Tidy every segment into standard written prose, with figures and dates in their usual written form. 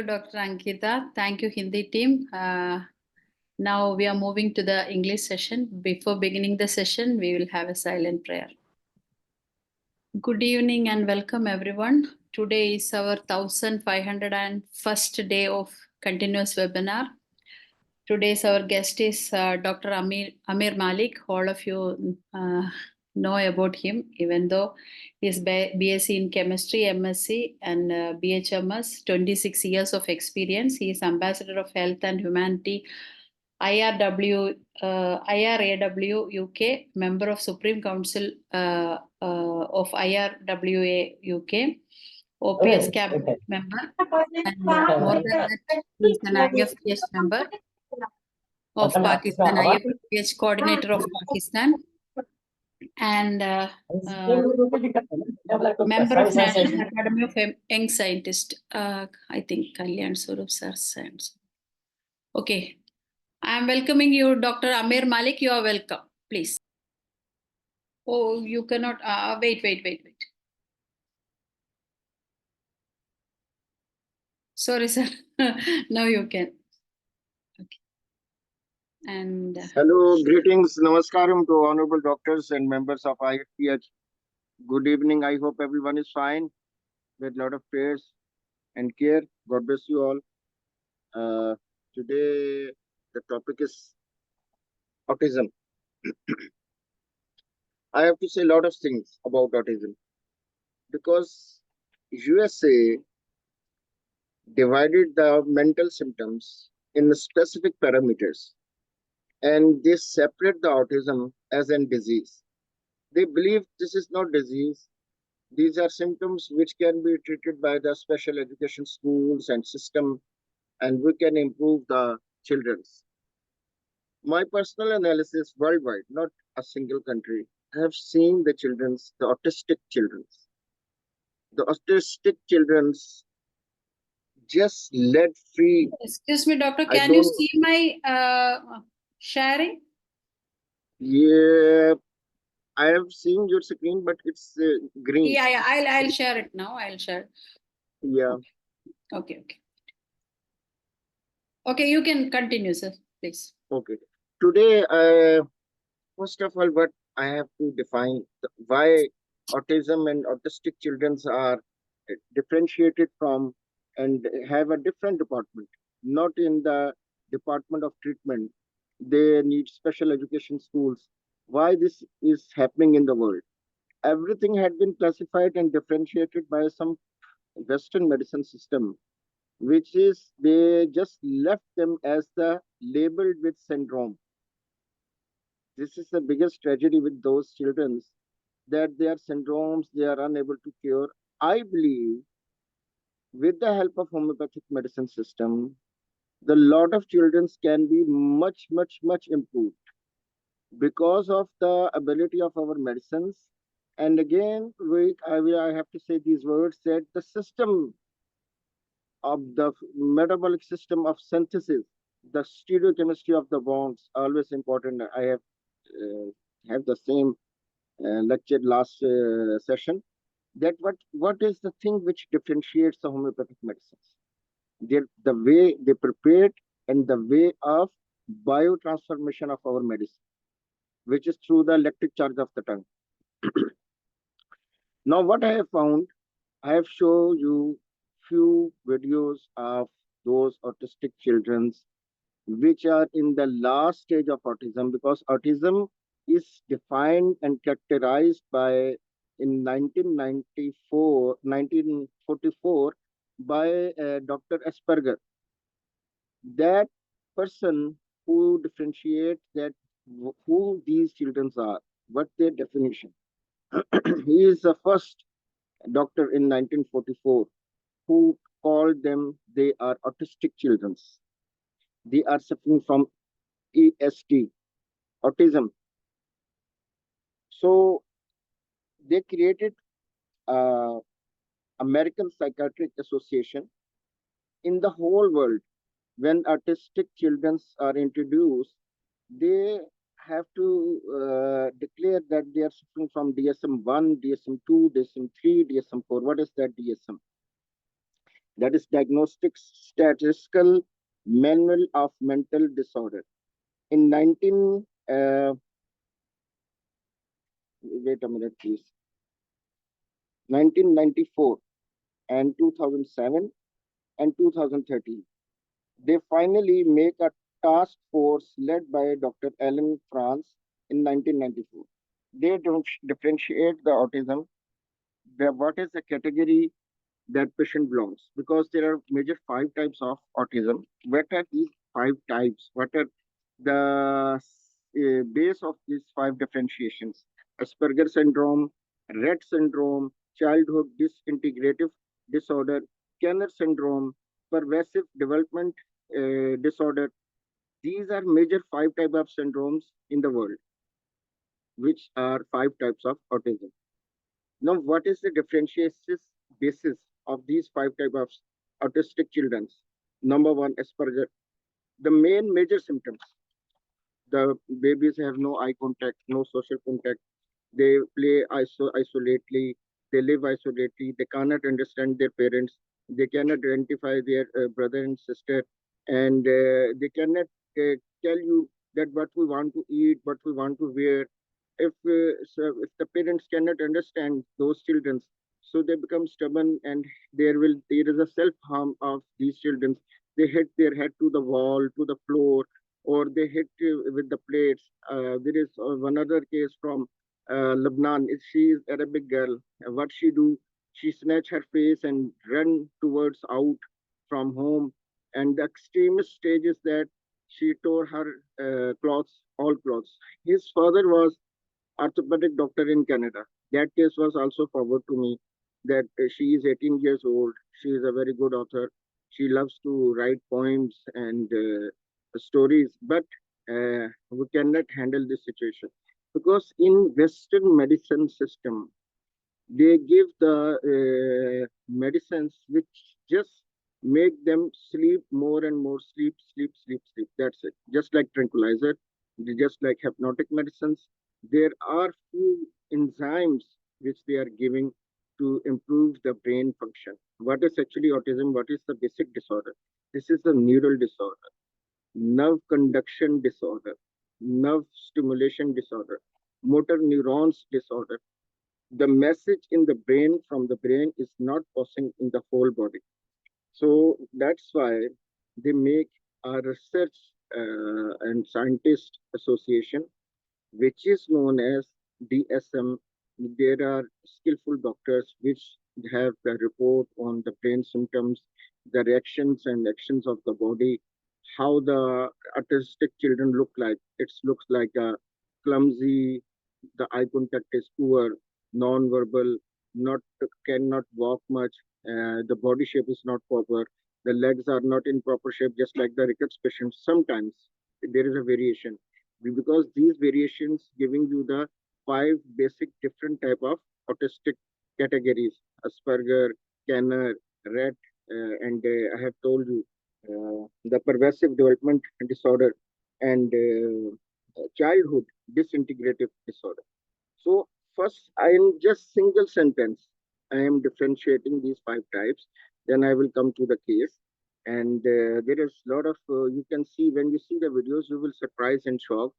Dr. Ankita. Thank you, Hindi team. Now we are moving to the English session. Before beginning the session, we will have a silent prayer. Good evening and welcome everyone. Today is our 1501st day of continuous webinar. Today's our guest is Dr. AAMIR Malik. All of you know about him, even though he is BSc in chemistry, MSc, and BHMS, 26 years of experience. He is Ambassador of Health and Humanity, IRAW UK, member of Supreme Council of IRWA UK, OPS cabinet member, and more than that, he is an IFPH member of Pakistan, IFPH coordinator of Pakistan, and member of National Academy of Young Scientists. I think Kalyan Swarup sir. Okay, I am welcoming you, Dr. AAMIR Malik. You are welcome, please. Oh, you cannot. Wait. Sorry, sir. Now you can. Okay. And hello, greetings, namaskaram to honorable doctors and members of IFPH. Good evening. I hope everyone is fine with a lot of prayers and care. God bless you all. Today, the topic is autism. I have to say a lot of things about autism because USA divided the mental symptoms in specific parameters and they separate the autism as a disease. They believe this is not disease. These are symptoms which can be treated by the special education schools and system, and we can improve the children's. My personal analysis worldwide, not a single country, I have seen the children's, the autistic children's. The autistic children's just let free. Excuse me, doctor, can you see my sharing? Yeah, I have seen your screen, but it's green. Yeah, I'll share it now. I'll share. Yeah. Okay. Okay, you can continue, sir, please. Okay. Today, first of all, what I have to define why autism and autistic children are differentiated from and have a different department, not in the department of treatment. They need special education schools. Why this is happening in the world? Everything had been classified and differentiated by some Western medicine system, which is they just left them as the labeled with syndrome. This is the biggest tragedy with those children, that their syndromes they are unable to cure. I believe with the help of homeopathic medicine system, the lot of children can be much improved because of the ability of our medicines. And again, I have to say these words, that the system of the metabolic system of synthesis, the stereochemistry of the bonds, always important. I have the same lecture last session, that what is the thing which differentiates the homeopathic medicines? The way they prepare and the way of biotransformation of our medicine, which is through the electric charge of the tongue. Now, what I have found, I have shown you few videos of those autistic children which are in the last stage of autism, because autism is defined and characterized by in 1944 by Dr. Asperger. That person who differentiates that who these children are, what their definition. He is the first doctor in 1944 who called them, they are autistic children. They are suffering from EST, autism. So they created American Psychiatric Association. In the whole world, when autistic children are introduced, they have to declare that they are suffering from DSM 1, DSM 2, DSM 3, DSM 4. What is that DSM? That is Diagnostic Statistical Manual of Mental Disorder. In 19, wait a minute, please. 1994 and 2007 and 2013. They finally make a task force led by Dr. Alan France in 1994. They don't differentiate the autism, what is the category that patient belongs, because there are major 5 types of autism. What are these 5 types? What are the base of these 5 differentiations? Asperger syndrome, Rett syndrome, childhood disintegrative disorder, Kenner syndrome, pervasive development disorder. These are major 5 types of syndromes in the world, which are 5 types of autism. Now, what is the differentiation basis of these 5 types of autistic children? Number one, Asperger. The main major symptoms: the babies have no eye contact, no social contact. They play isolatedly. They live isolatedly. They cannot understand their parents. They cannot identify their brother and sister, and they cannot tell you that what we want to eat, what we want to wear. If the parents cannot understand those children, so they become stubborn, and there is a self harm of these children. They hit their head to the wall, to the floor, or they hit with the plates. There is one other case from Lebanon. She is Arabic girl. What she do? She snatch her face and run towards out from home. And the extremist stage is that she tore her clothes, all clothes. His father was orthopedic doctor in Canada. That case was also forwarded to me. That she is 18 years old. She is a very good author. She loves to write poems and stories, but we cannot handle this situation because in Western medicine system they give the medicines which just make them sleep more and more, sleep. That's it. Just like tranquilizer, just like hypnotic medicines, there are few enzymes which they are giving to improve the brain function. What is actually autism? What is the basic disorder? This is a neural disorder, nerve conduction disorder, nerve stimulation disorder, motor neurons disorder. The message in the brain from the brain is not passing in the whole body. So that's why they make a research and scientist association, which is known as DSM. There are skillful doctors which have the report on the brain symptoms, the reactions and actions of the body, how the autistic children look like. It looks like a clumsy, the eye contact is poor, non-verbal, not cannot walk much, the body shape is not proper, the legs are not in proper shape, just like the rickets patients. Sometimes there is a variation because these variations giving you the 5 basic different type of autistic categories: Asperger, Kenner, Rett, and I have told you the pervasive development disorder and childhood disintegrative disorder. So first, I am just single sentence. I am differentiating these 5 types. Then I will come to the case. And there is a lot of, you can see when you see the videos, you will surprise and shock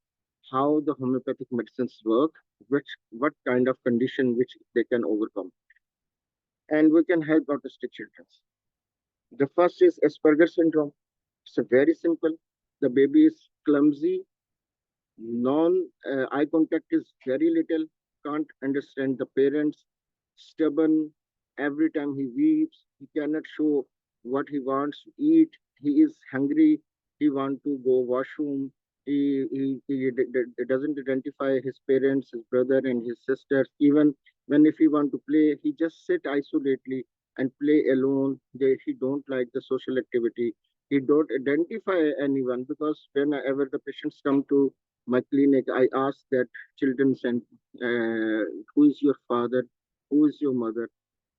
how the homeopathic medicines work, what kind of condition which they can overcome. And we can help autistic children. The first is Asperger syndrome. It's a very simple. The baby is clumsy, non eye contact is very little, can't understand the parents, stubborn. Every time he weeps, he cannot show what he wants to eat. He is hungry, he wants to go washroom. He doesn't identify his parents, his brother and his sisters. Even when if he want to play, he just sit isolatedly and play alone. He don't like the social activity. He don't identify anyone, because whenever the patients come to my clinic, I ask that children and who is your father, who is your mother.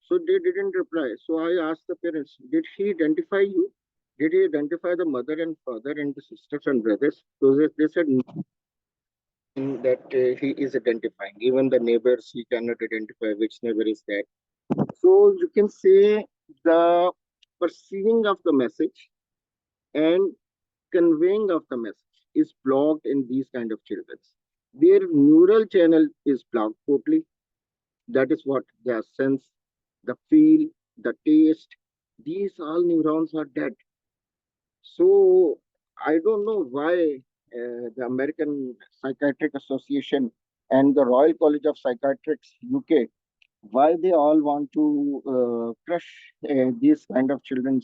So they didn't reply. So I asked the parents, did he identify you? Did he identify the mother and father and the sisters and brothers? So they said no, that he is identifying. Even the neighbors, he cannot identify which neighbor is that. So you can say the perceiving of the message and conveying of the message is blocked in these kind of children. Their neural channel is blocked totally. That is what the sense, the feel, the taste, these all neurons are dead. So I don't know why the American Psychiatric Association and the Royal College of Psychiatrists UK, why they all want to crush these kind of children,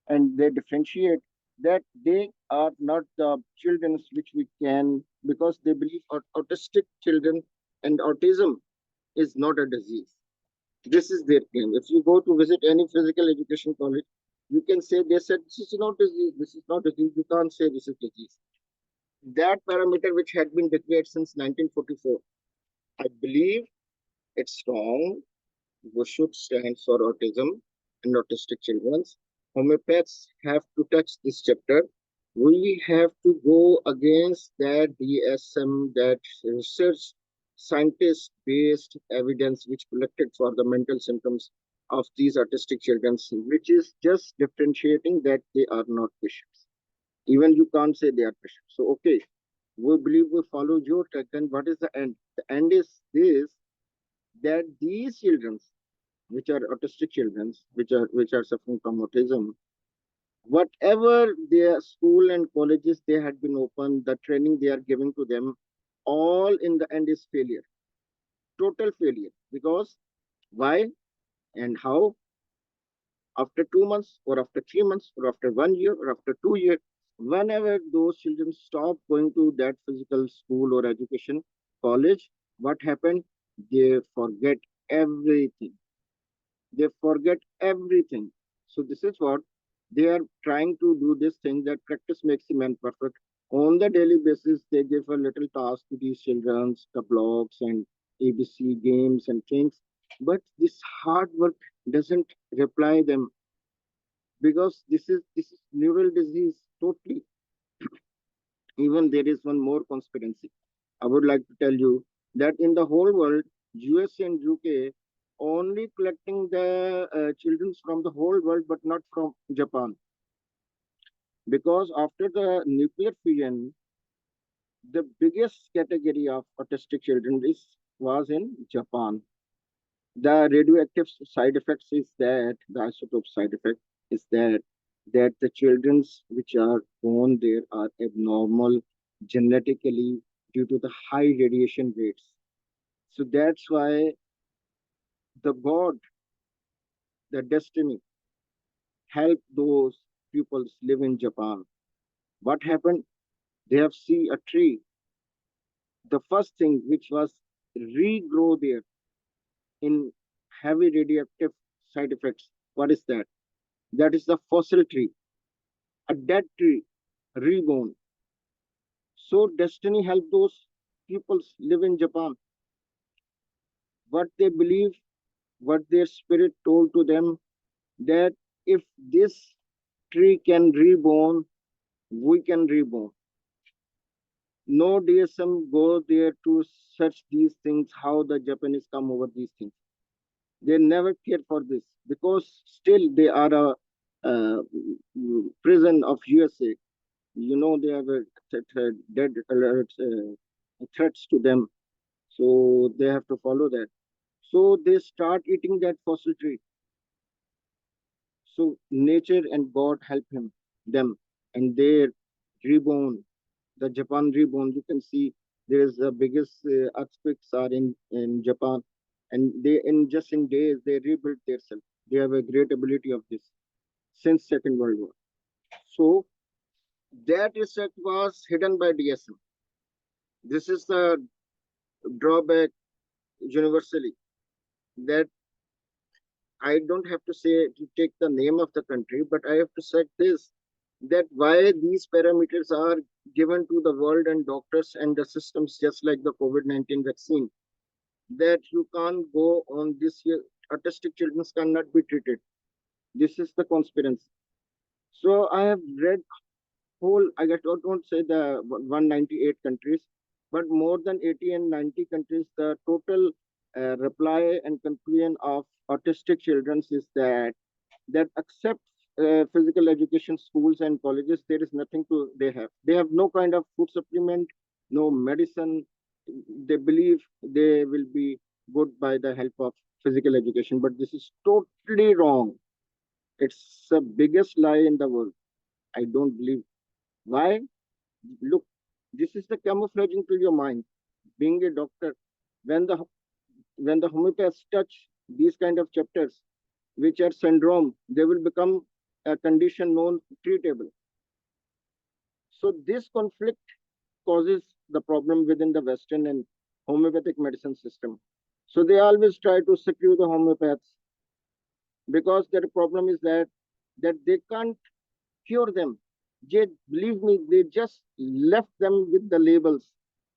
and they differentiate that they are not the children which we can, because they believe autistic children and autism is not a disease. This is their claim. If you go to visit any physical education college, you can say they said this is not disease, this is not disease. You can't say this is disease. That parameter which had been declared since 1944, I believe it's wrong. We should stand for autism and autistic children. Homeopaths have to touch this chapter. We have to go against that DSM, that research scientist based evidence which collected for the mental symptoms of these autistic children, which is just differentiating that they are not patients. Even you can't say they are patients. So, okay, we believe we follow your track. Then what is the end? The end is this, that these children, which are autistic children, which are suffering from autism, whatever their school and colleges they had been open, the training they are giving to them, all in the end is failure, total failure. Because why and how? After 2 months, or after 3 months, or after 1 year, or after 2 years, whenever those children stop going to that physical school or education college, what happened? They forget everything. They forget everything. So this is what they are trying to do, this thing that practice makes the man perfect. On the daily basis, they give a little task to these children, the blocks and ABC games and things. But this hard work doesn't reply them, because this is neural disease totally. Even there is one more conspiracy. I would like to tell you that in the whole world, US and UK only collecting the children from the whole world, but not from Japan. Because after the nuclear fusion, the biggest category of autistic children was in Japan. The radioactive side effects is that, the isotope side effect is that the children's which are born there are abnormal genetically due to the high radiation rates. So that's why the God, the destiny, helped those pupils live in Japan. What happened? They have seen a tree. The first thing which was regrow there in heavy radioactive side effects. What is that? That is the fossil tree, a dead tree, reborn. So destiny helped those pupils live in Japan. What they believe, what their spirit told to them, that if this tree can reborn, we can reborn. No DSM go there to search these things, how the Japanese come over these things. They never care for this, because still they are a prison of USA. You know, they have a dead alerts, threats to them. So they have to follow that. So they start eating that fossil tree. So nature and God help them, and they reborn. The Japan reborn. You can see there is the biggest earthquakes are in Japan, and they in just in days they rebuilt themselves. They have a great ability of this since Second World War. So that research was hidden by DSM. This is the drawback universally, that I don't have to say to take the name of the country, but I have to say this, that why these parameters are given to the world and doctors and the systems, just like the COVID-19 vaccine, that you can't go on this year, autistic children cannot be treated. This is the conspiracy. So I have read whole, I don't say the 198 countries, but more than 80 and 90 countries, the total reply and conclusion of autistic children is that accepts physical education schools and colleges, there is nothing to they have no kind of food supplement, no medicine. They believe they will be good by the help of physical education, but this is totally wrong. It's the biggest lie in the world. I don't believe. Why? Look, this is the camouflaging to your mind. Being a doctor, when the homeopaths touch these kind of chapters, which are syndrome, they will become a condition known treatable. So this conflict causes the problem within the Western and homeopathic medicine system. So they always try to secure the homeopaths because their problem is that they can't cure them. They, believe me, they just left them with the labels.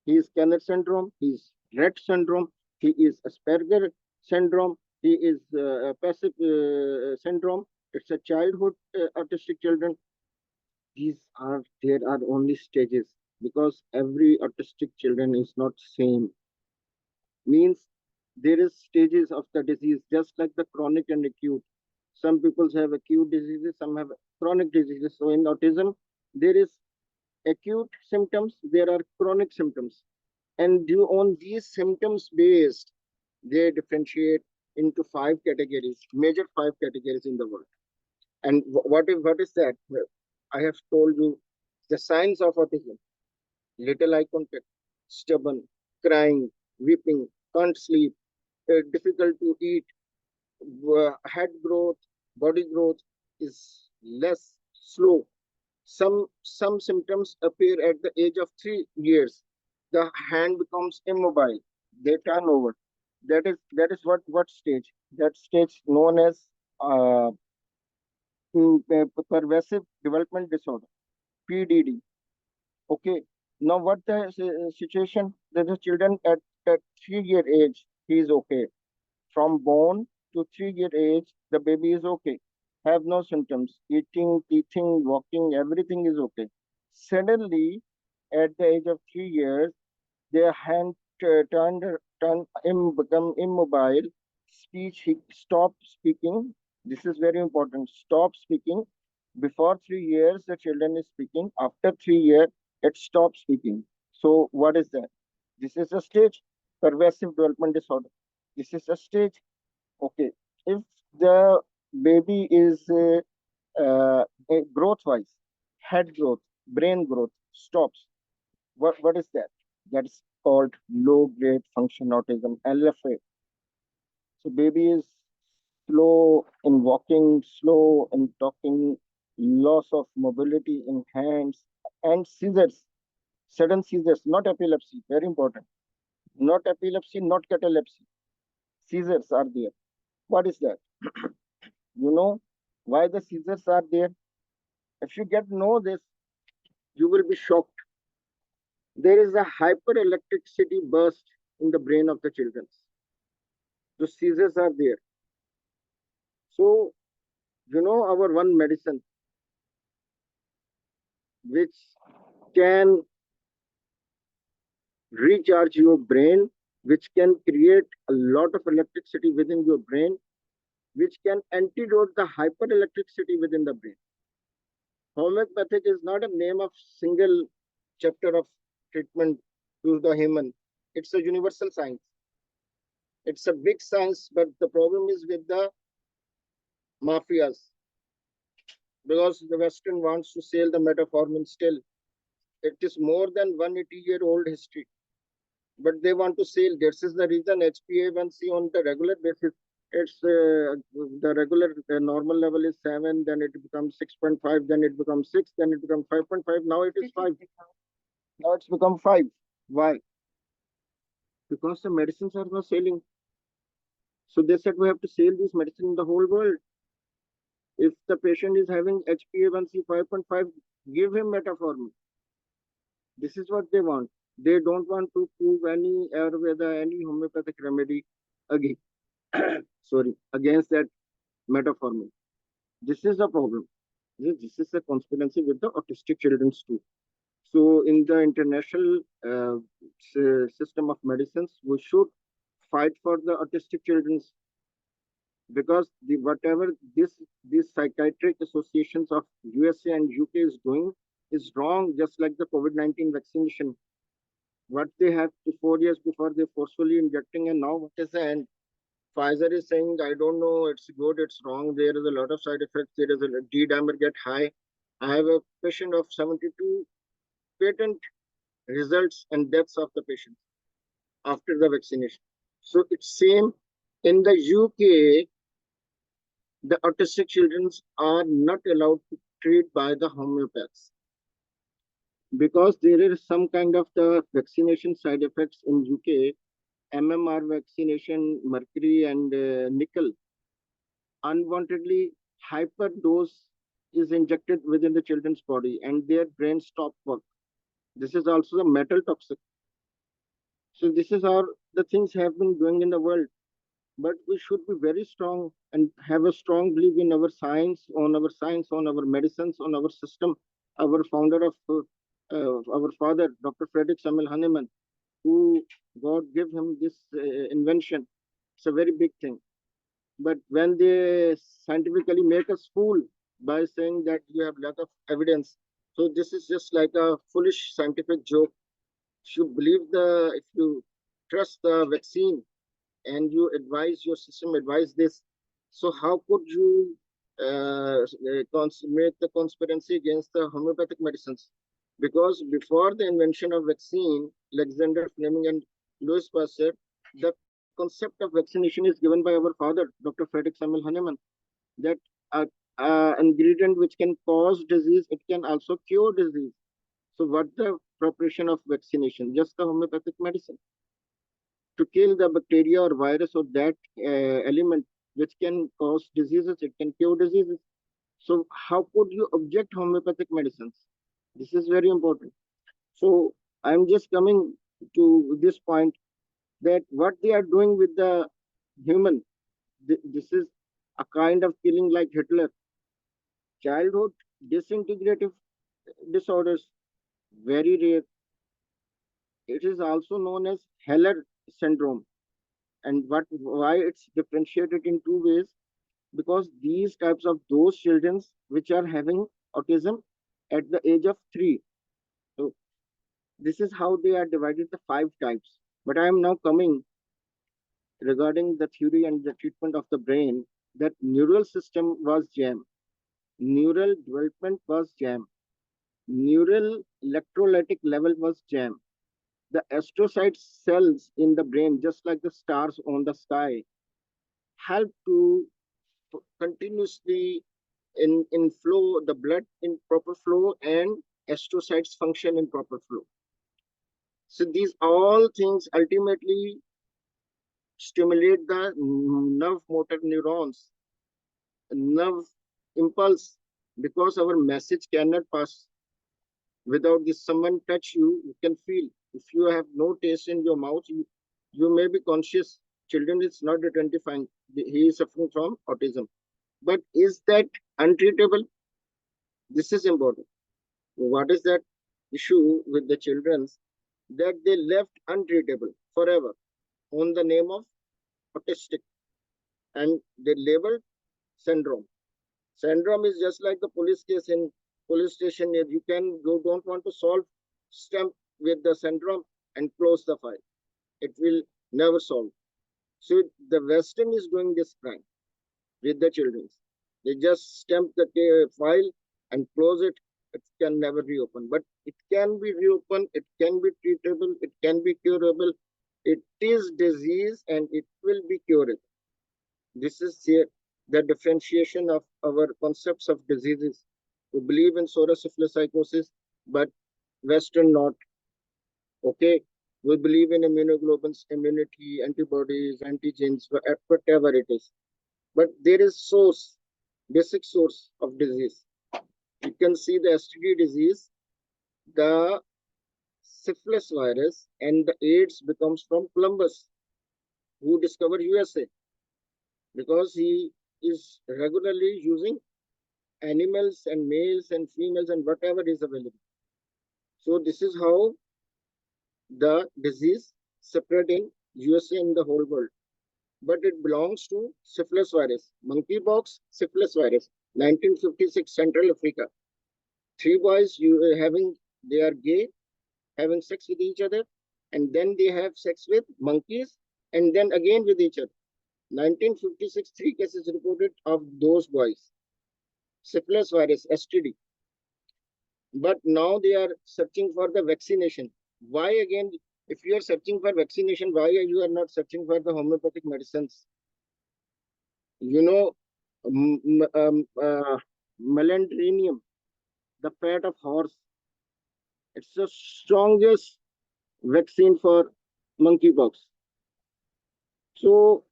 He is Kenner syndrome, he is Rett syndrome, he is Asperger syndrome, he is passive syndrome. It's a childhood autistic children. There are only stages because every autistic children is not same. Means there is stages of the disease, just like the chronic and acute. Some people have acute diseases, some have chronic diseases. So in autism, there is acute symptoms, there are chronic symptoms. And due on these symptoms based, they differentiate into five categories, major five categories in the world. And what is that? Well, I have told you the signs of autism: little eye contact, stubborn, crying, weeping, can't sleep, difficult to eat, head growth, body growth is less, slow. Some symptoms appear at the age of 3 years. The hand becomes immobile. They turn over. That is what stage? That stage known as uh, pervasive development disorder, PDD. Okay. Now what the situation? That the children at 3 year age, he is okay. From born to 3 year age, the baby is okay. Have no symptoms. Eating, teething, walking, everything is okay. Suddenly, at the age of 3 years, their hand become immobile. Speech, he stop speaking. This is very important. Stop speaking. Before 3 years, the children is speaking. After 3 years, it stops speaking. So what is that? This is a stage, pervasive development disorder. This is a stage. Okay. If the baby is growth wise, head growth, brain growth stops, what is that? That is called low grade function autism, LFA. So baby is slow in walking, slow in talking, loss of mobility in hands, and seizures, sudden seizures, not epilepsy, very important. Not epilepsy, not catalepsy. Seizures are there. What is that? You know why the seizures are there? If you get know this, you will be shocked. There is a hyperelectricity burst in the brain of the children. The seizures are there. So, our one medicine which can recharge your brain, which can create a lot of electricity within your brain, which can antidote the hyperelectricity within the brain. Homeopathic is not a name of single chapter of treatment to the human. It's a universal science. It's a big science, but the problem is with the mafias because the Western wants to sell the metformin still. It is more than 180-year-old history, but they want to sell. This is the reason HbA1c on the regular basis. It's the regular normal level is 7, then it becomes 6.5, then it becomes 6, then it becomes 5.5. Now it is 5. Now it's become 5. Why? Because the medicines are not selling. So they said we have to sell this medicine in the whole world. If the patient is having HbA1c 5.5, give him metformin. This is what they want. They don't want to prove any Ayurveda, any homeopathic remedy again. Sorry, against that metformin. This is a problem. This is a conspiracy with the autistic children too. So in the international system of medicines, we should fight for the autistic children's. because whatever these psychiatric associations of USA and UK is doing is wrong, just like the COVID-19 vaccination. What they have 4 years before they forcefully injecting, and now what is the end? Pfizer is saying, I don't know, it's good, it's wrong. There is a lot of side effects. There is a D-dimer get high. I have a patient of 72 patent results and deaths of the patient after the vaccination. So it's same in the UK. The autistic children are not allowed to treat by the homeopaths because there is some kind of the vaccination side effects in UK. MMR vaccination, mercury and nickel, unwantedly hyperdose is injected within the children's body and their brain stop work. This is also the metal toxic. So this is how the things have been going in the world. But we should be very strong and have a strong belief in our science, on our medicines, on our system. Our founder of our father, Dr. Frederick Samuel Hahnemann, who God gave him this invention. It's a very big thing. But when they scientifically make us fool by saying that you have lack of evidence, so this is just like a foolish scientific joke. If you trust the vaccine and you advise your system advise this, so how could you make the conspiracy against the homeopathic medicines? Because before the invention of vaccine, Alexander Fleming and Louis Pasteur, the concept of vaccination is given by our father, Dr. Frederick Samuel Hahnemann, that ingredient which can cause disease, it can also cure disease. So what the preparation of vaccination? Just the homeopathic medicine to kill the bacteria or virus or that element which can cause diseases, it can cure diseases. So how could you object homeopathic medicines? This is very important. So I'm just coming to this point that what they are doing with the human, this is a kind of killing like Hitler. Childhood disintegrative disorders, very rare. It is also known as Heller syndrome. And why it's differentiated in two ways? Because these types of those children which are having autism at the age of 3. So this is how they are divided the 5 types. But I am now coming regarding the theory and the treatment of the brain, that neural system was jam, neural development was jam, neural electrolytic level was jam. The astrocyte cells in the brain, just like the stars on the sky, help to continuously in flow the blood in proper flow and astrocytes function in proper flow. So these all things ultimately stimulate the nerve motor neurons, nerve impulse, because our message cannot pass without this. Someone touch you, you can feel. If you have no taste in your mouth, you may be conscious. Children is not identifying he is suffering from autism. But is that untreatable? This is important. What is that issue with the children? That they left untreatable forever on the name of autistic, and they labeled syndrome. Syndrome is just like the police case in police station. You don't want to solve, stamp with the syndrome and close the file. It will never solve. So the Western is doing this crime with the children. They just stamp the file and close it. It can never reopen, but it can be reopened. It can be treatable. It can be curable. It is disease and it will be curable. This is here the differentiation of our concepts of diseases. We believe in pseudosyphilis psychosis, but Western not. Okay, we believe in immunoglobulins, immunity, antibodies, antigens, whatever it is. But there is source, basic source of disease. You can see the STD disease, the syphilis virus, and the AIDS becomes from Columbus, who discovered USA, because he is regularly using animals and males and females and whatever is available. So this is how the disease spread in USA and the whole world. but it belongs to syphilis virus. Monkeypox, syphilis virus, 1956, Central Africa. 3 boys they are gay, having sex with each other, and then they have sex with monkeys, and then again with each other. 1956, 3 cases reported of those boys. Syphilis virus, STD. But now they are searching for the vaccination. Why again? If you are searching for vaccination, why you are not searching for the homeopathic medicines? You know, melandrinium, the fat of horse. It's the strongest vaccine for monkeypox. So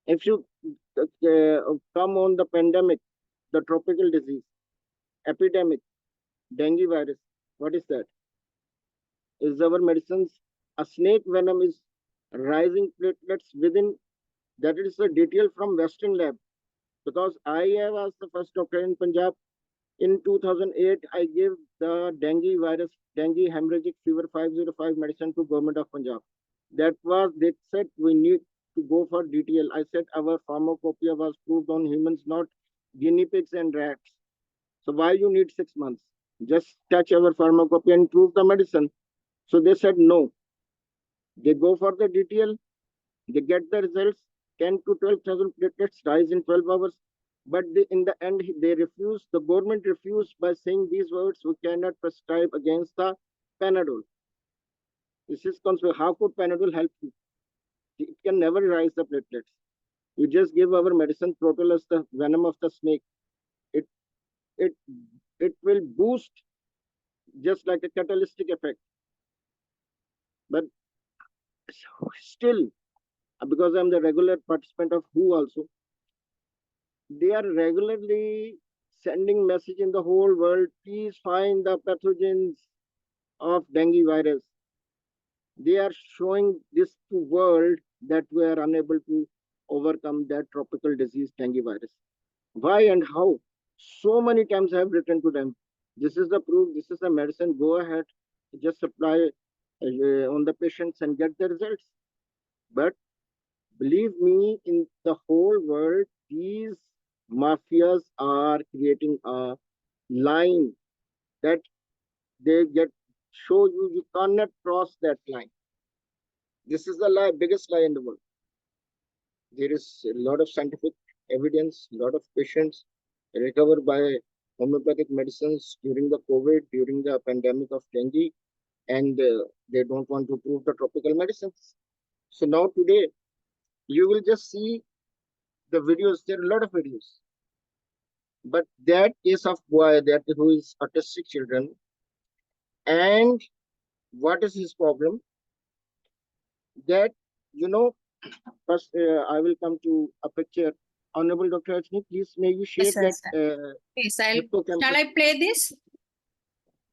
if you come on the pandemic, the tropical disease, epidemic, dengue virus, what is that? Is our medicines, a snake venom is rising platelets within, that is the detail from Western lab. Because I was the first doctor in Punjab. In 2008, I gave the dengue virus, dengue hemorrhagic fever 505 medicine to government of Punjab. That was, they said we need to go for DTL. I said our pharmacopoeia was proved on humans, not guinea pigs and rats. So why you need 6 months? Just touch our pharmacopoeia and prove the medicine. So they said no. They go for the DTL, they get the results, 10 to 12,000 platelets rise in 12 hours. But in the end, they refused, the government refused by saying these words, we cannot prescribe against the Panadol. This is conspiracy. How could Panadol help you? It can never rise the platelets. You just give our medicine, Proteolus, the venom of the snake. It it it will boost just like a catalytic effect. But still, because I'm the regular participant of WHO also, they are regularly sending message in the whole world, please find the pathogens of dengue virus. They are showing this to world that we are unable to overcome that tropical disease, dengue virus. Why and how? So many times I have written to them, this is the proof, this is the medicine, go ahead, just apply on the patients and get the results. But believe me, in the whole world, these mafias are creating a line that they show you, you cannot cross that line. This is the lie, biggest lie in the world. There is a lot of scientific evidence, a lot of patients recover by homeopathic medicines during the COVID, during the pandemic of dengue, and they don't want to prove the tropical medicines. So now today, you will just see the videos. There are a lot of videos. But that case of boy that who is autistic children, and what is his problem? That, you know, first I will come to a picture. Honorable Dr. Ajni, please may you share Yes, sir, that sir. Yes, hippocampus. shall I play this?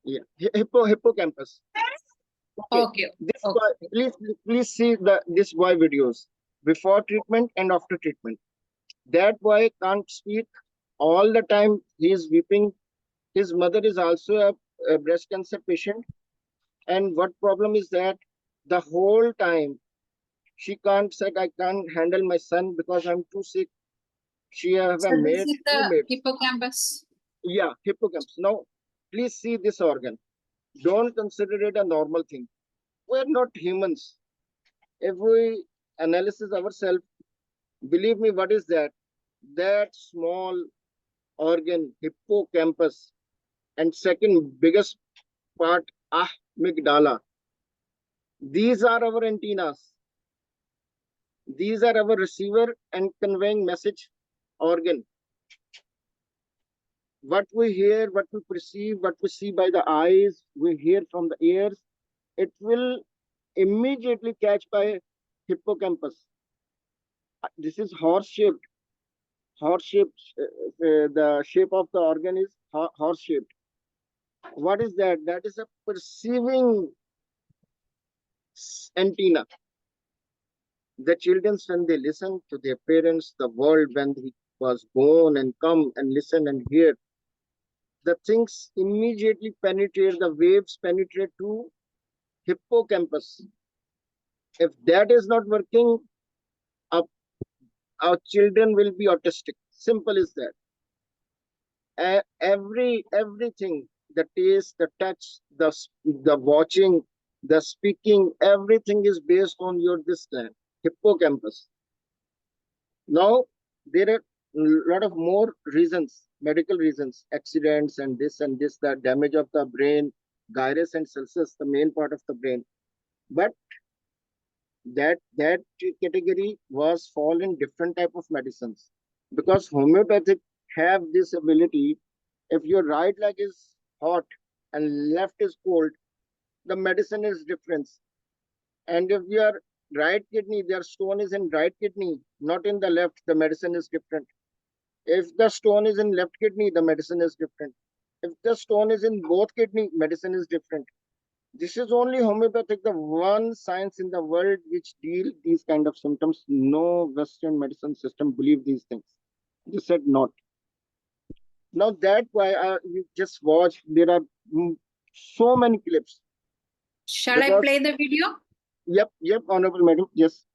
Yeah, hippocampus. Okay. This Okay. boy, please see this boy videos before treatment and after treatment. That boy can't speak all the time. He is weeping. His mother is also a breast cancer patient. And what problem is that the whole time she can't say, I can't handle my son because I'm too sick. She have So a this maid, is 2 the maids. hippocampus. Yeah, hippocampus. Now, please see this organ. Don't consider it a normal thing. We're not humans. If we analysis ourselves, believe me, what is that? That small organ, hippocampus, and second biggest part, amygdala. These are our antennas. These are our receiver and conveying message organ. What we hear, what we perceive, what we see by the eyes, we hear from the ears, it will immediately catch by hippocampus. This is horse shaped. Horse shaped. The shape of the organ is horse shaped. What is that? That is a perceiving antenna. The children, when they listen to their parents, the world when he was born and come and listen and hear, the things immediately penetrate, the waves penetrate to hippocampus. If that is not working, a our children will be autistic. Simple as that. Everything, the taste, the touch, the watching, the speaking, everything is based on your this gland, hippocampus. Now there are a lot of more reasons, medical reasons, accidents and this, the damage of the brain, gyrus and sulcus, the main part of the brain. But that category was fall in different type of medicines, because homeopathic have this ability. If your right leg is hot and left is cold, the medicine is different. And if your right kidney, their stone is in right kidney, not in the left, the medicine is different. If the stone is in left kidney, the medicine is different. If the stone is in both kidney, medicine is different. This is only homeopathic, the one science in the world which deal these kind of symptoms. No Western medicine system believe these things. They said not. Now that why you just watch. There are so many clips. Shall I play the video? Yep, honorable madam. Yes.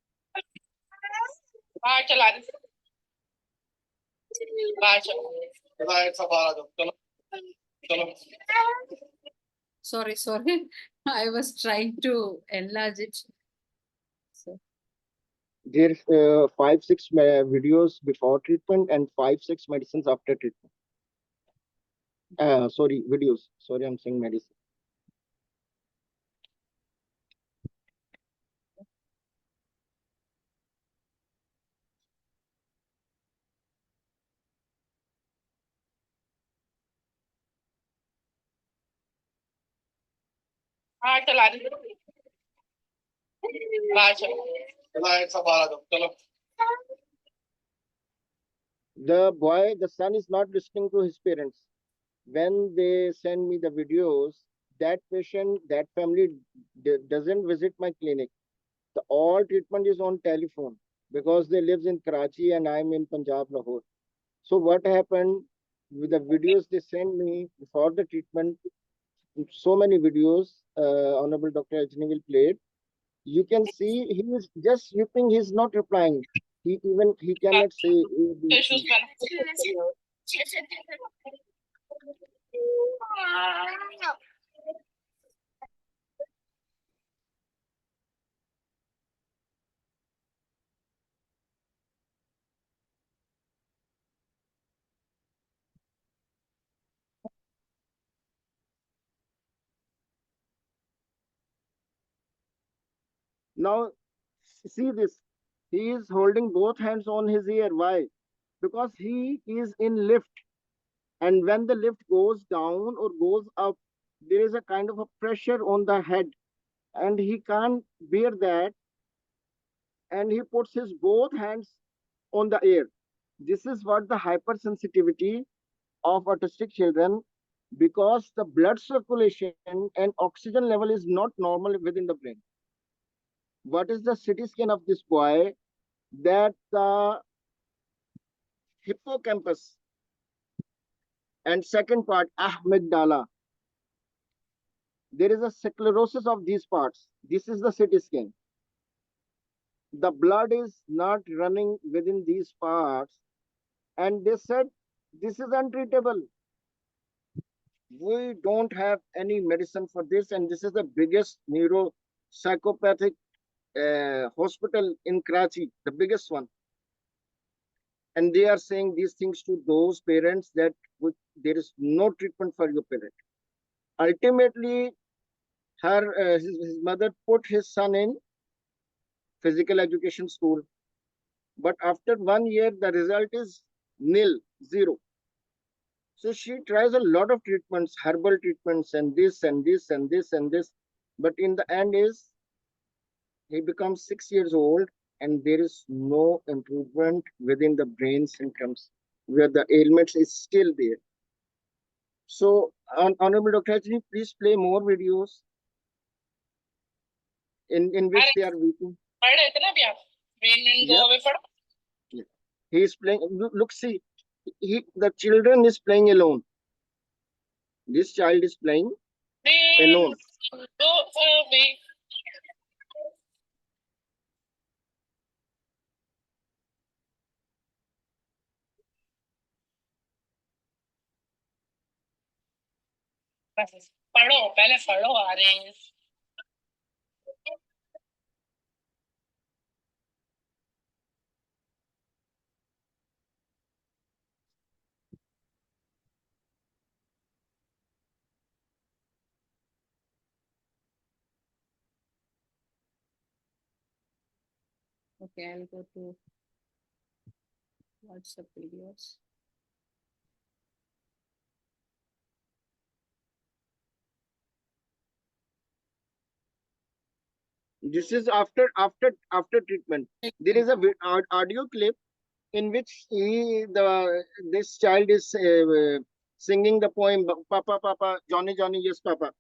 Sorry. I was trying to enlarge it. So. There's 5-6 videos before treatment and 5-6 medicines after treatment. Sorry, videos. Sorry, I'm saying medicine. The son is not listening to his parents. When they send me the videos, that patient, that family doesn't visit my clinic. The all treatment is on telephone, because they lives in Karachi and I'm in Punjab, Lahore. So what happened with the videos they send me for the treatment? So many videos, Honorable Dr. Ajni will play it. You can see he is just yipping. He's not replying. He cannot say A, B, C. Now, see this. He is holding both hands on his ear. Why? Because he is in lift. And when the lift goes down or goes up, there is a kind of a pressure on the head. And he can't bear that. And he puts his both hands on the air. This is what the hypersensitivity of autistic children, because the blood circulation and oxygen level is not normal within the brain. What is the CT scan of this boy? That the hippocampus and second part, amygdala, there is a sclerosis of these parts. This is the CT scan. The blood is not running within these parts, and they said this is untreatable. We don't have any medicine for this, and this is the biggest neuropsychopathic hospital in Karachi, the biggest one. And they are saying these things to those parents that there is no treatment for your parent. Ultimately, his mother put his son in physical education school, but after 1 year, the result is nil, zero. So she tries a lot of treatments, herbal treatments, and this and this and this and this, but in the end is he becomes 6 years old and there is no improvement within the brain symptoms, where the ailments is still there. So, Honorable Dr. Ajni, please play more videos in which they are weeping. Yeah. He is playing. Look, see, the children is playing alone. This child is playing alone. पढ़ो पहले पढ़ो अरे Okay, I'll go to WhatsApp videos. This is after treatment. There is a audio clip in which this child is singing the poem Papa Papa Johnny Johnny yes Papa.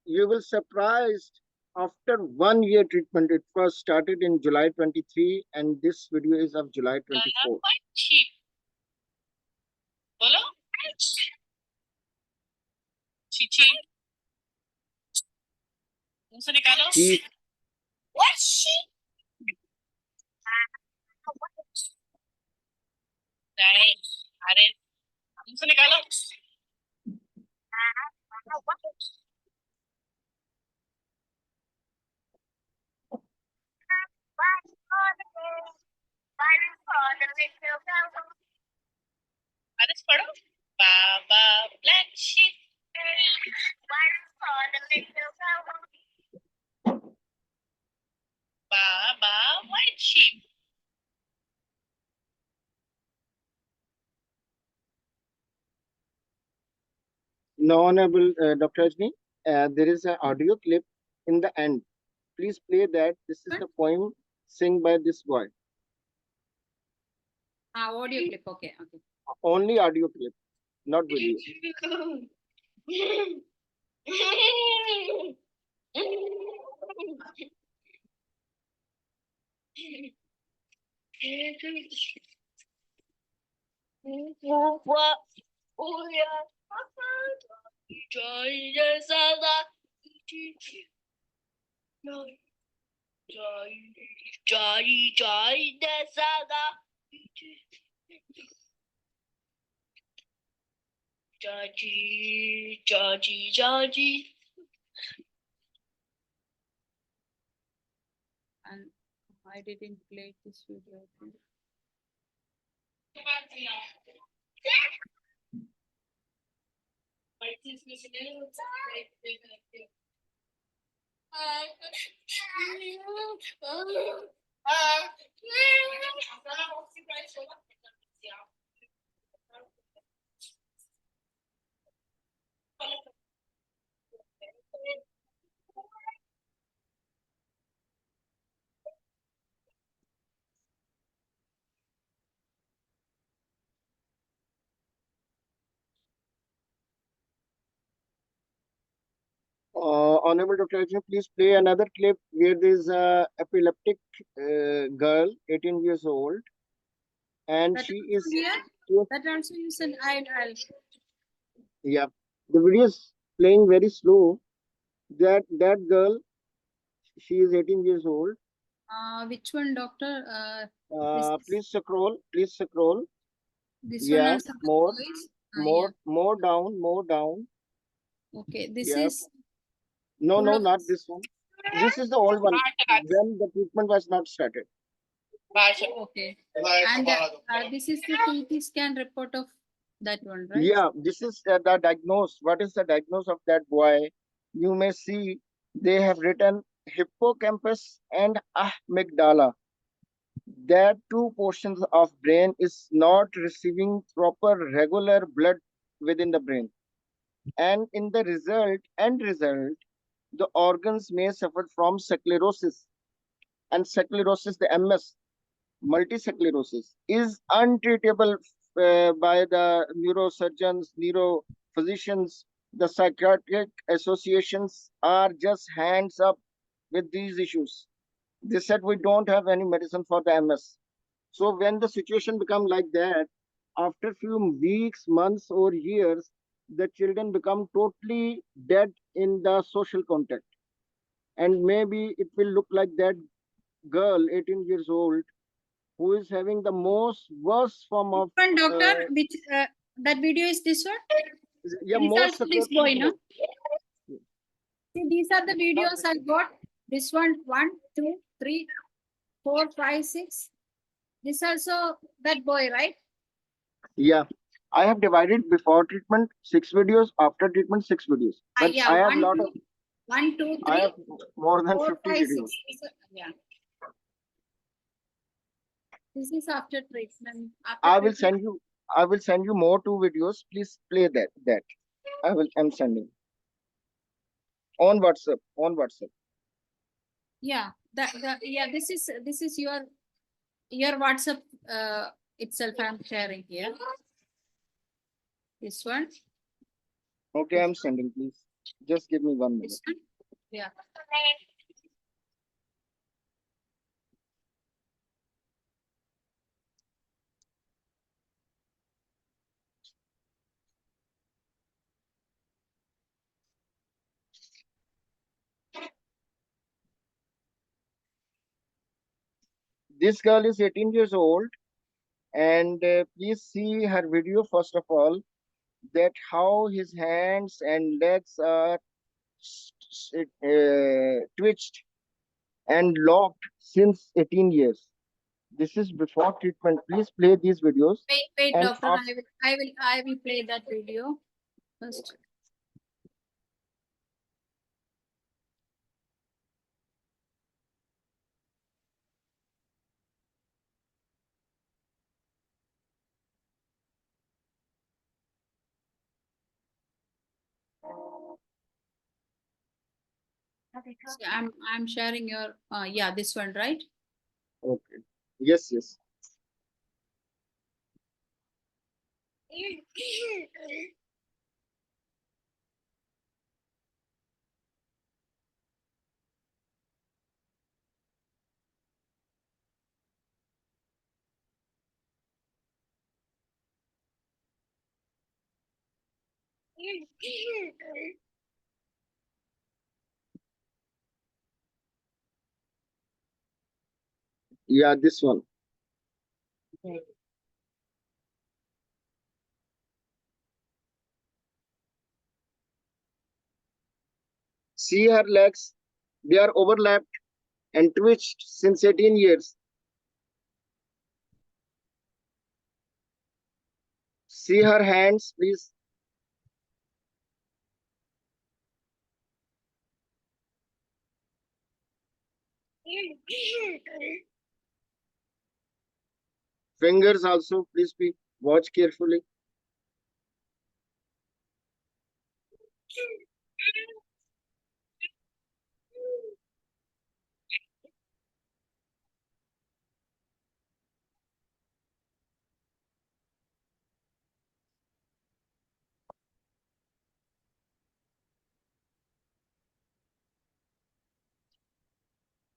You will surprised after 1 year treatment. It was started in July 23 and this video is of July 24. बोलो चीची मुंह से निकालो नहीं अरे मुंह से निकालो पढ़ो baa baa black sheep baa baa white sheep No, Honorable Dr. Ajni, there is an audio clip in the end. Please play that. This is the poem sung by this boy. Audio clip. Okay. Only audio clip, not video. Georgie. And I didn't play this video. Honorable Dr. Ajni, please play another clip where there is a epileptic girl, 18 years old, and That she also is. here? Yes, That also you said I'll. yeah, the video is playing very slow. That girl, she is 18 years old. Which one, doctor? Please scroll. Please scroll. This Yeah, one also more, voice? more down, more down. Okay, this Yeah. is. No, full of- not this one. This is the old one when the treatment was not started. Okay. And this is the CT scan report of that one, right? Yeah, this is the diagnose. What is the diagnose of that boy? You may see they have written hippocampus and amygdala. That two portions of brain is not receiving proper regular blood within the brain. And in the end result, the organs may suffer from sclerosis. And sclerosis, the MS, multisclerosis, is untreatable by the neurosurgeons, neurophysicians. The psychiatric associations are just hands up with these issues. They said we don't have any medicine for the MS. So when the situation become like that, after few weeks, months, or years, the children become totally dead in the social contact. And maybe it will look like that girl, 18 years old, who is having the most worst form of Which one, doctor? Which that video is this one? Yeah, These more are this boy, supportive. no? See, these are the videos I got. This one, 1, 2, 3, 4, 5, 6. This also that boy, right? Yeah, I have divided before treatment 6 videos, after treatment 6 videos. But Yeah, I have 1, lot 2, of 1, 2, I 3, have more than 4, 50 5, videos. 6. Yeah. This is after treatment. After I will treatment. send you more 2 videos. Please play that. I'm sending on WhatsApp. On WhatsApp. Yeah, yeah. This is your WhatsApp itself. I'm sharing here. This one. Okay, I'm sending. Please, just give me 1 minute. This one. Yeah. This girl is 18 years old, and please see her video first of all. That how his hands and legs are twitched and locked since 18 years. This is before treatment. Please play these videos. Wait, And doctor. I will play that video first. See, I'm sharing your yeah, this one, right? okay. Yes. Yeah, this one. See her legs. They are overlapped and twitched since 18 years. See her hands, please. Fingers also, please be watch carefully.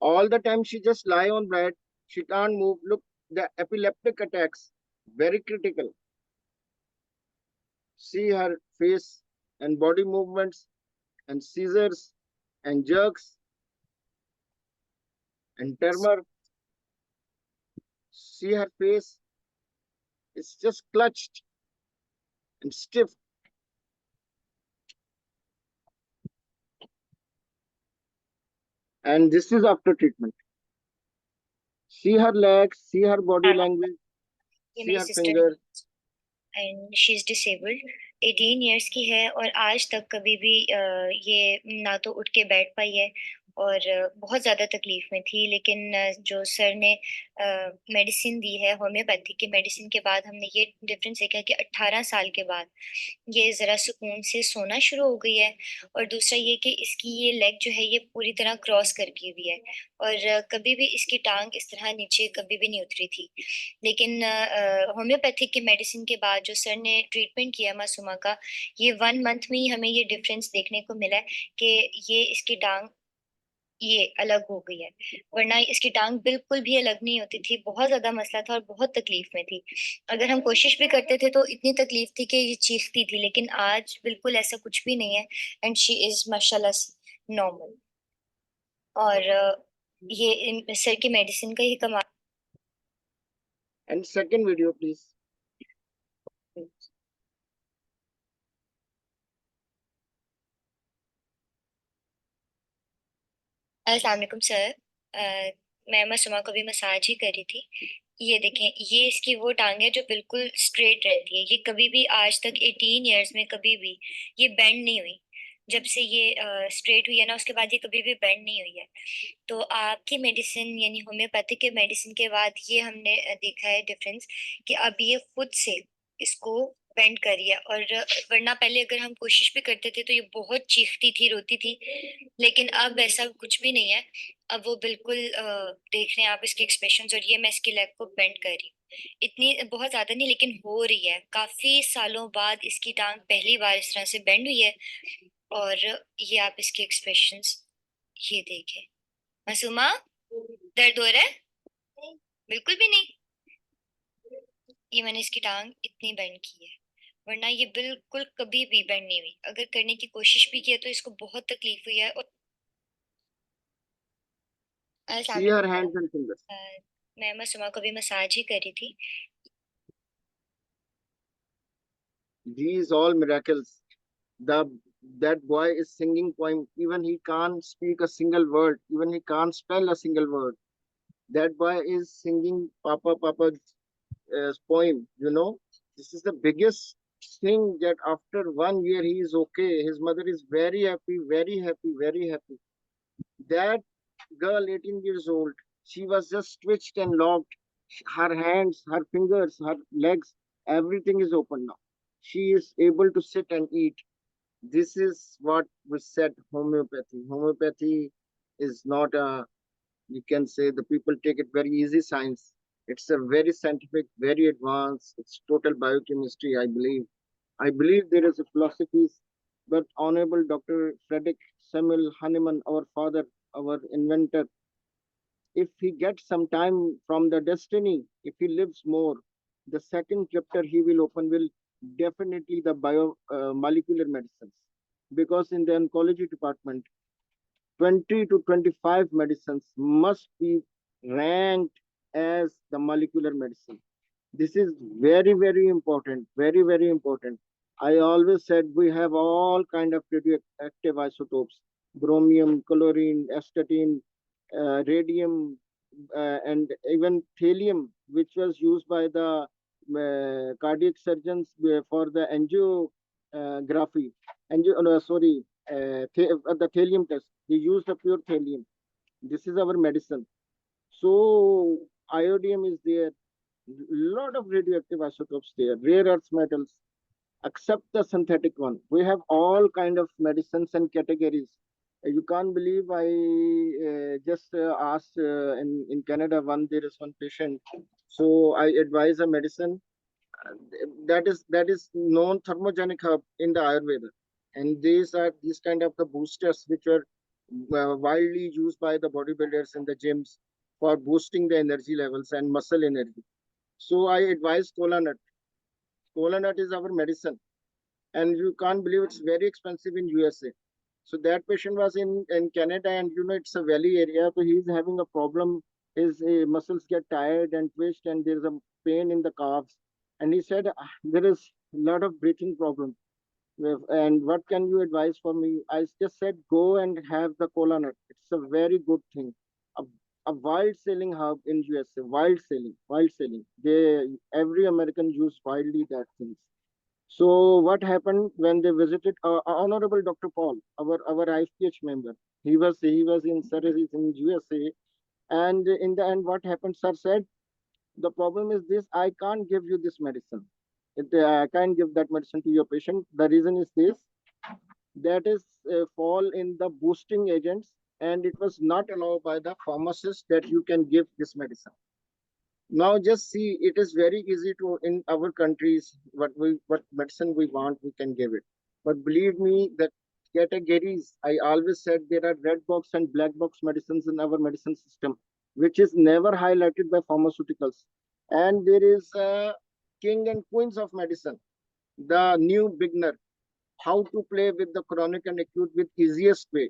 All the time she just lie on bed. She can't move. Look, the epileptic attacks, very critical. See her face and body movements and seizures and jerks and tremor. See her face. It's just clutched and stiff. And this is after treatment. See her legs, see her body language, see her fingers. And she is disabled 18 years की है और आज तक कभी भी ये ना तो उठ के बैठ पाई है और बहुत ज़्यादा तकलीफ में थी लेकिन जो सर ने मेडिसिन दी है होम्योपैथी की मेडिसिन के बाद हमने ये डिफरेंस देखा कि 18 साल के बाद ये ज़रा सुकून से सोना शुरू हो गई है और दूसरा ये कि इसकी ये लेग जो है ये पूरी तरह क्रॉस कर गई हुई है और कभी भी इसकी टांग इस तरह नीचे कभी भी नहीं उतरी थी लेकिन होम्योपैथिक की मेडिसिन के बाद जो सर ने ट्रीटमेंट किया मासूमा का ये 1 मंथ में ही हमें ये डिफरेंस देखने को मिला है कि ये इसकी टांग ये अलग हो गई है वरना इसकी टांग बिल्कुल भी अलग नहीं होती थी बहुत ज्यादा मसला था और बहुत तकलीफ में थी अगर हम कोशिश भी करते थे तो इतनी तकलीफ थी कि ये चीखती थी लेकिन आज बिल्कुल ऐसा कुछ भी नहीं है एंड शी इज माशाल्लाह नॉर्मल और ये सर की मेडिसिन का ही कमाल And second video, please. अस्सलाम वालेकुम सर। मैं मसमा को भी मसाज ही कर रही थी। ये देखें, ये इसकी वो टांग है जो बिल्कुल स्ट्रेट रहती है। ये कभी भी आज तक 18 इयर्स में कभी भी ये बेंड नहीं हुई। जब से ये स्ट्रेट हुई है ना, उसके बाद ये कभी भी बेंड नहीं हुई है। तो आपकी मेडिसिन यानी होम्योपैथिक के मेडिसिन के बाद ये हमने देखा है डिफरेंस कि अब ये खुद से इसको बेंड कर रही है। और वरना पहले अगर हम कोशिश भी करते थे तो ये बहुत चीखती थी, रोती थी, लेकिन अब ऐसा कुछ भी नहीं है। अब वो बिल्कुल देख रहे हैं आप इसके एक्सप्रेशंस। और ये मैं इसकी लेग को बेंड कर रही हूँ, इतनी बहुत ज्यादा नहीं लेकिन हो रही है। काफी सालों बाद इसकी टांग पहली बार इस तरह से बेंड हुई है। और ये आप इसके एक्सप्रेशंस ये देखें। मासूमा, दर्द हो रहा है? बिल्कुल भी नहीं। ये मैंने इसकी टांग इतनी बेंड की है, वरना ये बिल्कुल कभी भी बेंड नहीं हुई। अगर करने की कोशिश भी की है तो इसको बहुत तकलीफ हुई है। और See her hands and fingers. मैं मासूमा को भी मसाज ही कर रही थी। These all miracles. That boy is singing poem. Even he can't speak a single word. Even he can't spell a single word. That boy is singing Papa Papa poem. You know, this is the biggest thing that after 1 year he is okay. His mother is very happy, very happy, very happy. That girl, 18 years old, she was just twitched and locked. Her hands, her fingers, her legs, everything is open now. She is able to sit and eat. This is what we said homeopathy. Homeopathy is not a, you can say the people take it very easy science. It's a very scientific, very advanced, it's total biochemistry, I believe. I believe there is a philosophy, but Honorable Dr. Frederick Samuel Hahnemann, our father, our inventor, if he gets some time from the destiny, if he lives more, the second chapter he will open will definitely the molecular medicines. Because in the oncology department, 20 to 25 medicines must be ranked as the molecular medicine. This is very, very important, very, very important. I always said we have all kind of radioactive isotopes: bromium, chlorine, astatine, radium, and even thallium, which was used by the cardiac surgeons for the angiography. Sorry, the thallium test. They use the pure thallium. This is our medicine. So iodium is there. Lot of radioactive isotopes there. Rare earth metals, except the synthetic one. We have all kind of medicines and categories. You can't believe I just asked in Canada there is one patient. So I advise a medicine that is known thermogenic herb in the Ayurveda, and these are these kind of the boosters which are widely used by the bodybuilders in the gyms for boosting the energy levels and muscle energy. So I advise cola nut. Cola nut is our medicine, and you can't believe it's very expensive in USA. So that patient was in Canada, and it's a valley area, so he's having a problem. His muscles get tired and twitched, and there's a pain in the calves. And he said, there is a lot of breathing problem. And what can you advise for me? I just said, go and have the cola nut. It's a very good thing. A, a wild selling herb in USA, wild selling, wild selling. Every American use wildly that things. So what happened when they visited Honorable Dr. Paul, our IFPH member? He was in service in USA, and in the end, what happened? Sir said, the problem is this: I can't give you this medicine. I can't give that medicine to your patient. The reason is this: that is fall in the boosting agents, and it was not allowed by the pharmacist that you can give this medicine. Now just see, it is very easy to in our countries what medicine we want we can give it. But believe me, the categories I always said there are red box and black box medicines in our medicine system, which is never highlighted by pharmaceuticals. And there is king and queens of medicine, the new beginner, how to play with the chronic and acute with easiest way.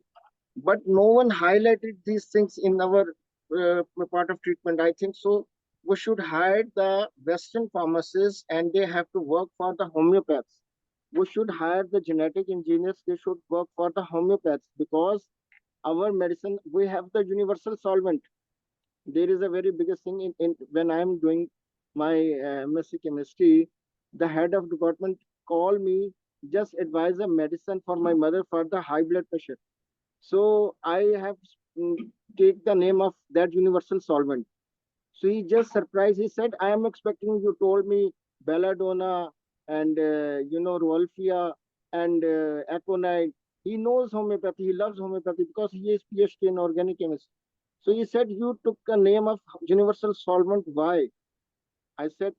But no one highlighted these things in our part of treatment. I think so we should hire the western pharmacists, and they have to work for the homeopaths. We should hire the genetic engineers, they should work for the homeopaths, because our medicine, we have the universal solvent. There is a very biggest thing in when I am doing my MSc chemistry, the head of department call me, just advise a medicine for my mother for the high blood pressure. So I have take the name of that universal solvent. So he just surprised. He said, I am expecting you told me belladonna and Rolfia and aconite. He knows homeopathy. He loves homeopathy because he is PhD in organic chemistry. So he said, you took a name of universal solvent. Why? I said,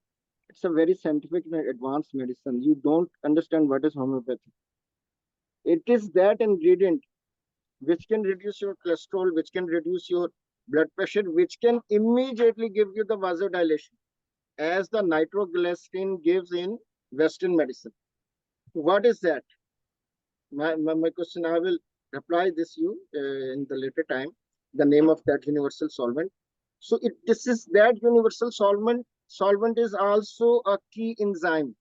it's a very scientific and advanced medicine. You don't understand what is homeopathy. It is that ingredient which can reduce your cholesterol, which can reduce your blood pressure, which can immediately give you the vasodilation, as the nitroglycerin gives in Western medicine. What is that? My question, I will reply this you in the later time, the name of that universal solvent. So this is that universal solvent. Solvent is also a key enzyme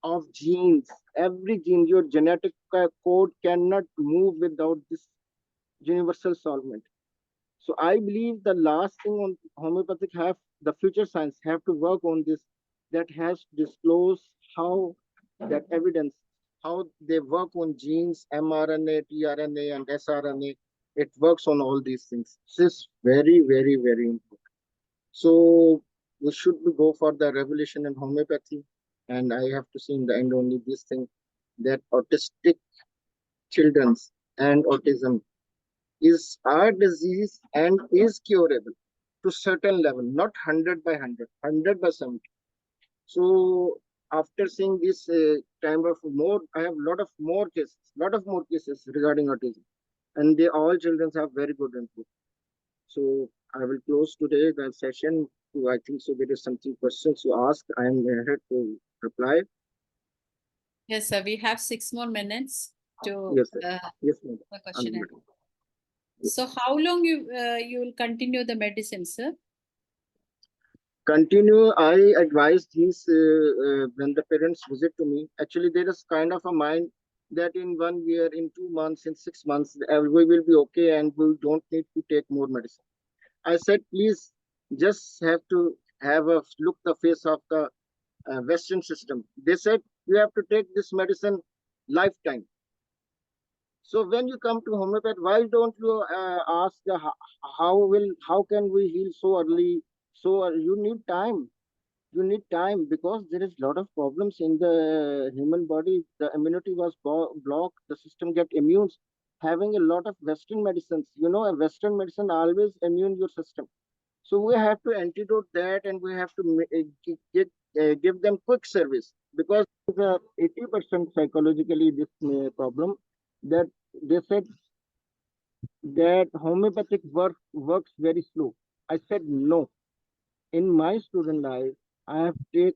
of genes. Every gene, your genetic code cannot move without this universal solvent. So I believe the last thing on homeopathic have the future science have to work on this, that has to disclose how that evidence, how they work on genes, mRNA, tRNA, and sRNA. It works on all these things. This is very, very, very important. So we should go for the revolution in homeopathy. And I have to say in the end only this thing, that autistic children's and autism is our disease and is curable to certain level, not 100 by 100, 100 by 70. So after seeing this time of more, I have lot of more cases regarding autism, and they all children have very good input. So I will close today the session. I think so there is something questions you ask. I am here to reply. Yes, sir. We have 6 more minutes to Yes, sir. Yes, the madam. question. Madam. So how long you will continue the medicine, sir? Continue. I advise these when the parents visit to me. Actually, there is kind of a mind that in 1 year, in 2 months, in 6 months, we will be okay and we don't need to take more medicine. I said, please just have to have a look the face of the Western system. They said you have to take this medicine lifetime. So when you come to homeopathy, why don't you ask how can we heal so early? So you need time. You need time because there is a lot of problems in the human body. The immunity was blocked. The system get immune. Having a lot of Western medicines, a Western medicine always immune your system. So we have to antidote that, and we have to give them quick service because 80% psychologically this problem that they said that homeopathic works very slow. I said no. In my student life, I have taken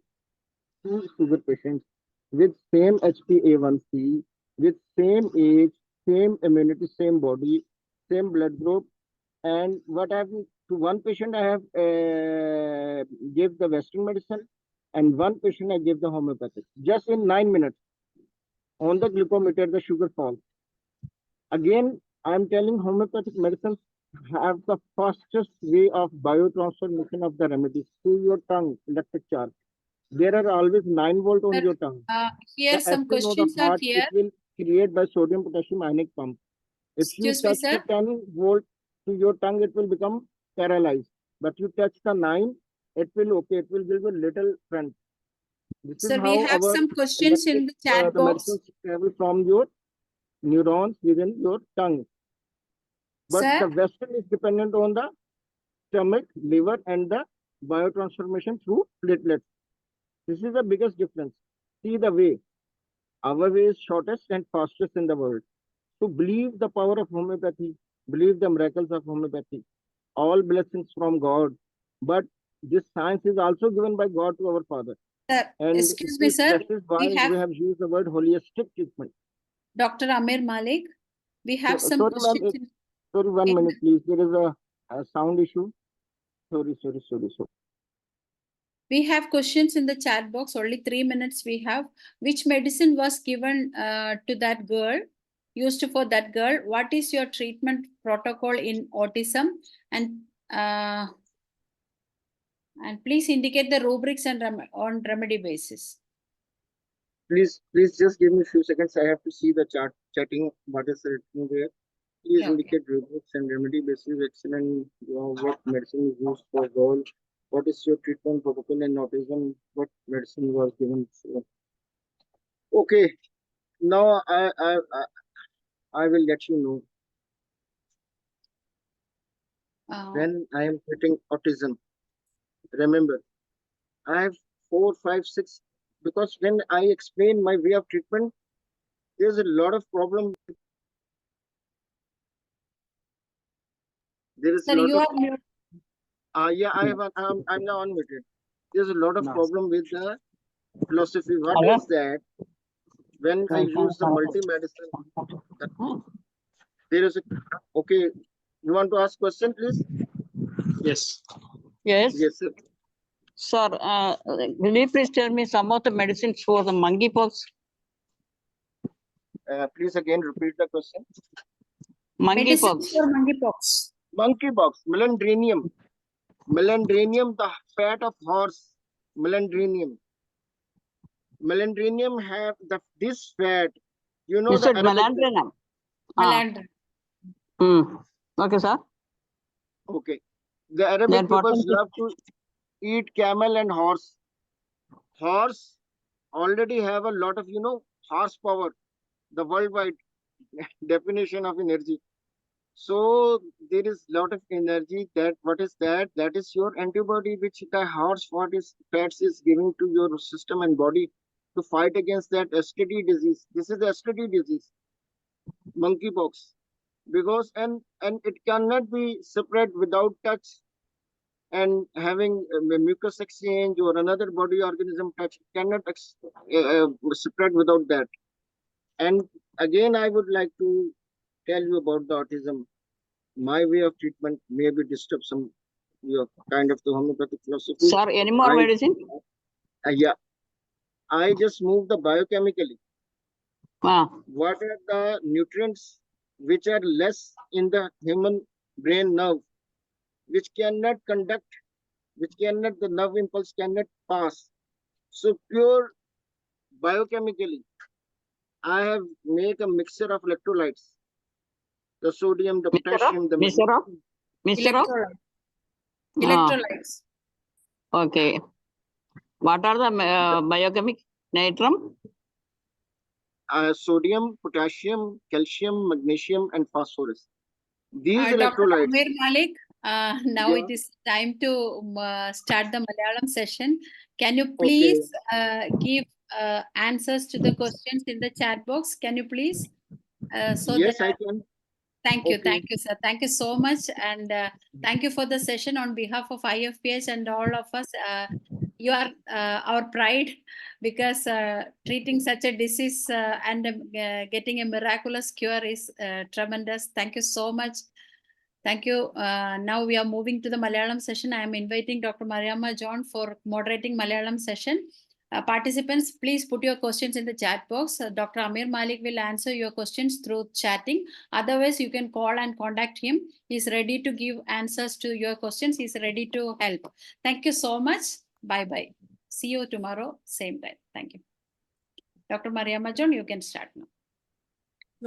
2 sugar patients with same HbA1c, with same age, same immunity, same body, same blood group, and what I have to one patient I have gave the Western medicine, and one patient I gave the homeopathic. Just in 9 minutes, on the glucometer, the sugar falls. Again, I am telling homeopathic medicines have the fastest way of biotransformation of the remedies to your tongue, electric charge. There are always 9 volt on your tongue. Here The some acid node of questions are heart, here. it will create by sodium potassium ionic pump. If you Excuse me, touch the sir. 10 volt to your tongue, it will become paralyzed. But you touch the 9, it will okay. It will give a little front. This is Sir, we how have our some questions in the chat the box. medicines travel from your neurons within your tongue. But Sir? the Western is dependent on the stomach, liver, and the biotransformation through platelets. This is the biggest difference. See the way. Our way is shortest and fastest in the world. So believe the power of homeopathy. Believe the miracles of homeopathy. All blessings from God. But this science is also given by God to our Father. Sir, And excuse me, sir. that is why We have used the word holistic treatment. Dr. AAMIR Malik. We have some sorry, questions. Sorry, 1 minute, please. There is a sound issue. Sorry. We have questions in the chat box. Only 3 minutes we have. Which medicine was given to that girl used for that girl. What is your treatment protocol in autism? And please indicate the rubrics and on remedy basis. Please just give me a few seconds. I have to see the chatting. What is written there? Please Yeah, okay. indicate rubrics and remedy basis. Excellent. What medicine is used for goal? What is your treatment protocol in autism? What medicine was given? Okay. Now I will let you know when I am treating autism. Remember, I have 4, 5, 6. Because when I explain my way of treatment, there's a lot of problem. There is Sir, a lot you of are mute. yeah, I'm now unmuted. There's a lot of problem with the philosophy. What Hello? is that? When I use the multi-medicine, there is a okay. You want to ask question, please? Yes. Yes. Yes, sir. Sir, will you please tell me some of the medicines for the monkeypox? Please again repeat the question. Medicines Monkeypox. for monkeypox. Monkeypox, melandrinium. Melandrinium, the fat of horse. Melandrinium. Melandrinium have this fat. You know You the said Arabic. melandrinum. Melandrin. Okay, sir. Okay. The Arabic Then what peoples else is- love to eat camel and horse. Horse already have a lot of, horsepower, the worldwide definition of energy. So there is lot of energy. What is that? That is your antibody which the horse fats is giving to your system and body to fight against that STD disease. This is the STD disease, monkeypox. Because and it cannot be spread without touch and having a mucus exchange or another body organism touch. It cannot spread without that. And again, I would like to tell you about the autism. My way of treatment maybe disturb some kind of the homeopathic philosophy. Sir, any more medicine? Yeah, I just move the biochemically. Ah, What are the nutrients which are less in the human brain nerve, which cannot conduct, the nerve impulse cannot pass. So pure biochemically, I have make a mixture of electrolytes, the sodium, the potassium, the Mixture of? magnesium. Mixture of? Electrolytes. Okay. What are the biochemic? Natrum? Sodium, potassium, calcium, magnesium, and phosphorus. These Dr. electrolytes. AAMIR Malik, now Yeah. it is time to start the Malayalam session. Can you please give answers to the questions in the chat box? Can you please? Yes, I can. Thank you. Okay. Thank you, sir. Thank you so much. And thank you for the session on behalf of IFPH and all of us. You are our pride because treating such a disease and getting a miraculous cure is tremendous. Thank you so much. Thank you. Now we are moving to the Malayalam session. I am inviting Dr. Mariamma John for moderating Malayalam session. Participants, please put your questions in the chat box. Dr. AAMIR Malik will answer your questions through chatting. Otherwise, you can call and contact him. He's ready to give answers to your questions. He's ready to help. Thank you so much. Bye-bye. See you tomorrow, same time. Thank you. Dr. Mariamma John, you can start now.